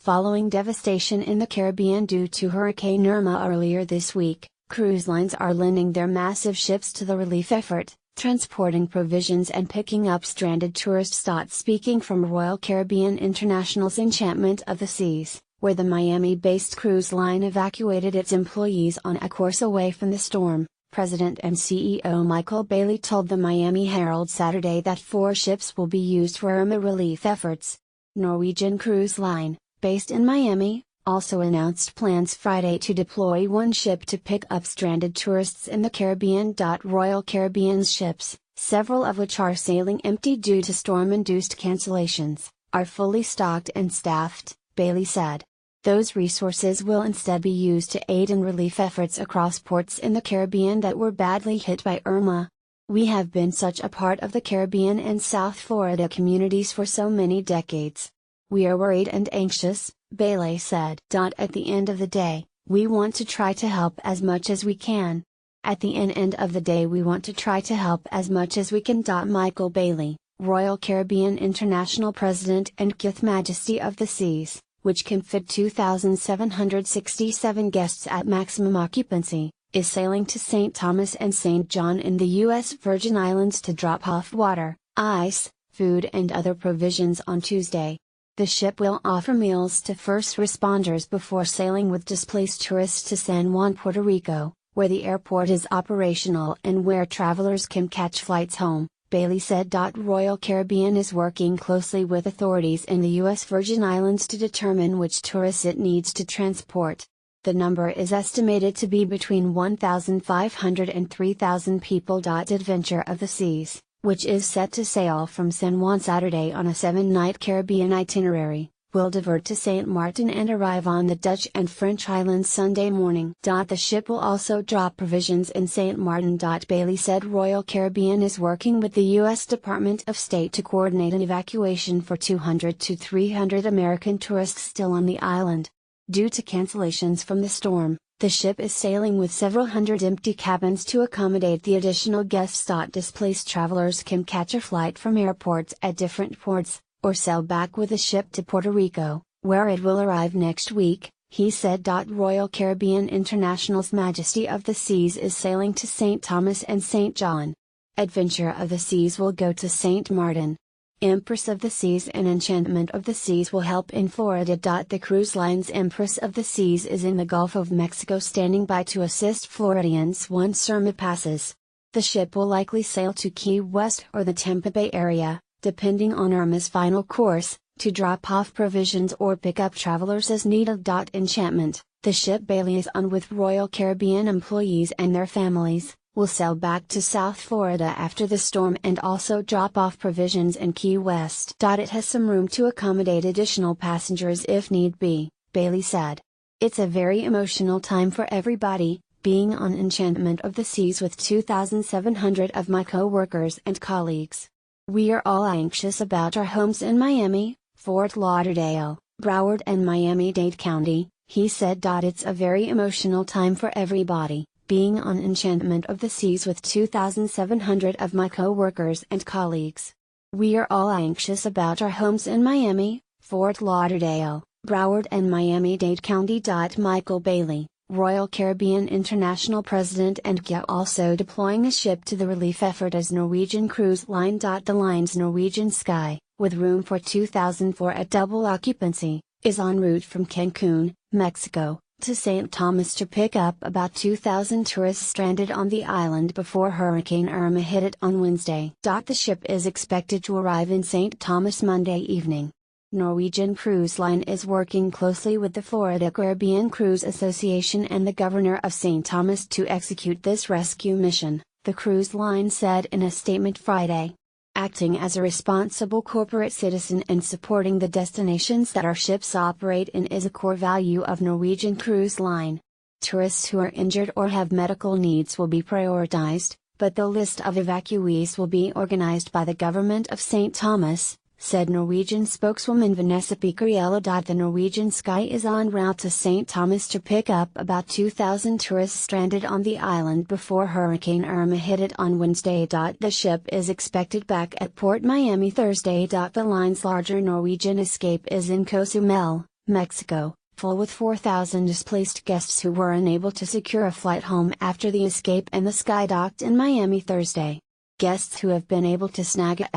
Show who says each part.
Speaker 1: Following devastation in the Caribbean due to Hurricane Irma earlier this week, cruise lines are lending their massive ships to the relief effort, transporting provisions and picking up stranded tourists. Speaking from Royal Caribbean International's Enchantment of the Seas, where the Miami-based cruise line evacuated its employees on a course away from the storm, President and CEO Michael Bailey told the Miami Herald Saturday that 4 ships will be used for Irma relief efforts. Norwegian Cruise Line, based in Miami, also announced plans Friday to deploy 1 ship to pick up stranded tourists in the Caribbean. Royal Caribbean's ships, several of which are sailing empty due to storm-induced cancellations, are fully stocked and staffed, Bailey said. Those resources will instead be used to aid in relief efforts across ports in the Caribbean that were badly hit by Irma. We have been such a part of the Caribbean and South Florida communities for so many decades. We are worried and anxious, Bailey said. At the end of the day, we want to try to help as much as we can. At the end of the day we want to try to help as much as we can. Michael Bailey, Royal Caribbean International President and Kith Majesty of the Seas, which can fit 2,767 guests at maximum occupancy, is sailing to St. Thomas and St. John in the U.S. Virgin Islands to drop off water, ice, food and other provisions on Tuesday. The ship will offer meals to first responders before sailing with displaced tourists to San Juan, Puerto Rico, where the airport is operational and where travelers can catch flights home, Bailey said. Royal Caribbean is working closely with authorities in the U.S. Virgin Islands to determine which tourists it needs to transport. The number is estimated to be between 1,500 and 3,000 people. Adventure of the Seas, which is set to sail from San Juan Saturday on a 7-night Caribbean itinerary, will divert to St. Martin and arrive on the Dutch and French islands Sunday morning. The ship will also drop provisions in St. Martin. Bailey said Royal Caribbean is working with the U.S. Department of State to coordinate an evacuation for 200 to 300 American tourists still on the island. Due to cancellations from the storm, the ship is sailing with several hundred empty cabins to accommodate the additional guests. Displaced travelers can catch a flight from airports at different ports, or sail back with the ship to Puerto Rico, where it will arrive next week, he said. Royal Caribbean International's Majesty of the Seas is sailing to St. Thomas and St. John. Adventure of the Seas will go to St. Martin. Empress of the Seas and Enchantment of the Seas will help in Florida. The cruise line's Empress of the Seas is in the Gulf of Mexico standing by to assist Floridians once Irma passes. The ship will likely sail to Key West or the Tampa Bay area, depending on Irma's final course, to drop off provisions or pick up travelers as needed. Enchantment, the ship Bailey is on with Royal Caribbean employees and their families, will sail back to South Florida after the storm and also drop off provisions in Key West. It has some room to accommodate additional passengers if need be, Bailey said. It's a very emotional time for everybody, being on Enchantment of the Seas with 2,700 of my co-workers and colleagues. We are all anxious about our homes in Miami, Fort Lauderdale, Broward and Miami-Dade County, he said. It's a very emotional time for everybody, being on Enchantment of the Seas with 2,700 of my co-workers and colleagues. We are all anxious about our homes in Miami, Fort Lauderdale, Broward and Miami-Dade County. Michael Bailey, Royal Caribbean International President and GIA, also deploying a ship to the relief effort as Norwegian Cruise Line. The line's Norwegian Sky, with room for 2,004 at double occupancy, is en route from Cancun, Mexico, to St. Thomas to pick up about 2,000 tourists stranded on the island before Hurricane Irma hit it on Wednesday. The ship is expected to arrive in St. Thomas Monday evening. Norwegian Cruise Line is working closely with the Florida Caribbean Cruise Association and the Governor of St. Thomas to execute this rescue mission, the cruise line said in a statement Friday. Acting as a responsible corporate citizen and supporting the destinations that our ships operate in is a core value of Norwegian Cruise Line. Tourists who are injured or have medical needs will be prioritized, but the list of evacuees will be organized by the government of St. Thomas, said Norwegian spokeswoman Vanessa Picariello. The Norwegian Sky is en route to St. Thomas to pick up about 2,000 tourists stranded on the island before Hurricane Irma hit it on Wednesday. The ship is expected back at Port Miami Thursday. The line's larger Norwegian Escape is in Cozumel, Mexico, full with 4,000 displaced guests who were unable to secure a flight home after the escape and the sky docked in Miami Thursday. Guests who have been able to snag a